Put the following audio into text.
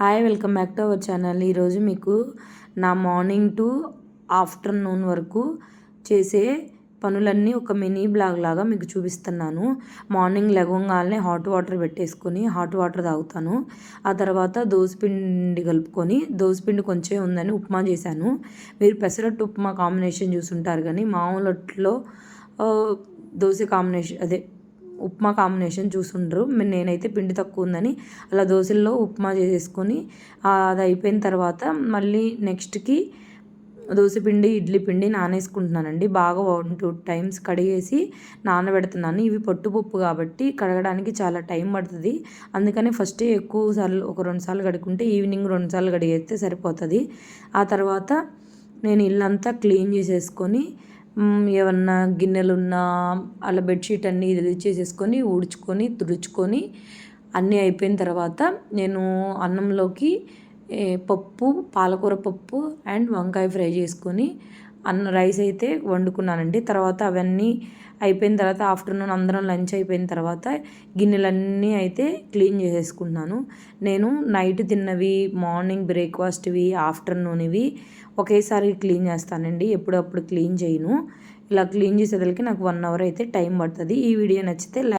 Hi, welcome back to our channel. ఈరోజు మీకు నా మార్నింగ్ టు ఆఫ్టర్నూన్ వరకు చేసే పనులన్నీ ఒక మినీ బ్లాగ్ లాగా మీకు చూపిస్తున్నాను. మార్నింగ్ లెగవగానే హాట్ వాటర్ పెట్టేసుకొని హాట్ వాటర్ తాగుతాను. ఆ తర్వాత దోసపిండి కలుపుకొని, దోసపిండి కొంచెం ఉందని ఉప్మా చేశాను. మీరు పెసరట్టు ఉప్మా కాంబినేషన్ చూసుంటారు, కానీ మామూలులో దోశ కాంబినేషన్ ఉప్మా కాంబినేషన్ చూసుండ్రు. నేనైతే పిండి తక్కువ ఉందని అలా దోశల్లో ఉప్మా చేసేసుకొని అది అయిపోయిన తర్వాత మళ్ళీ నెక్స్ట్కి దోశపిండి, ఇడ్లీ పిండి నానేసుకుంటున్నానండి. బాగా 1-2 టైమ్స్ కడిగేసి నానబెడుతున్నాను. ఇవి పట్టుపప్పు కాబట్టి కడగడానికి చాలా టైం పడుతుంది. అందుకని ఫస్టే ఎక్కువ సార్లు ఒక 2 సార్లు కడుక్కుంటే ఈవినింగ్ 2 సార్లు కడిగేస్తే సరిపోతుంది. ఆ తర్వాత నేను ఇల్లంతా క్లీన్ చేసేసుకొని, ఏమన్నా గిన్నెలున్నా అలా బెడ్షీట్ అన్నీ ఇది చేసేసుకొని ఊడ్చుకొని తుడుచుకొని అన్నీ అయిపోయిన తర్వాత నేను అన్నంలోకి పప్పు, పాలకూర పప్పు అండ్ వంకాయ ఫ్రై చేసుకొని రైస్ అయితే వండుకున్నానండి. తర్వాత అవన్నీ అయిపోయిన తర్వాత ఆఫ్టర్నూన్ అందరం లంచ్ అయిపోయిన తర్వాత గిన్నెలన్నీ అయితే క్లీన్ చేసేసుకున్నాను. నేను నైట్ తిన్నవి, మార్నింగ్ బ్రేక్ఫాస్ట్వి, ఆఫ్టర్నూన్వి ఒకేసారి క్లీన్ చేస్తానండి. ఎప్పుడప్పుడు క్లీన్ చేయను. ఇలా క్లీన్ చేసేదానికి నాకు 1 అవర్ అయితే టైం పడుతుంది. ఈ వీడియో నచ్చితే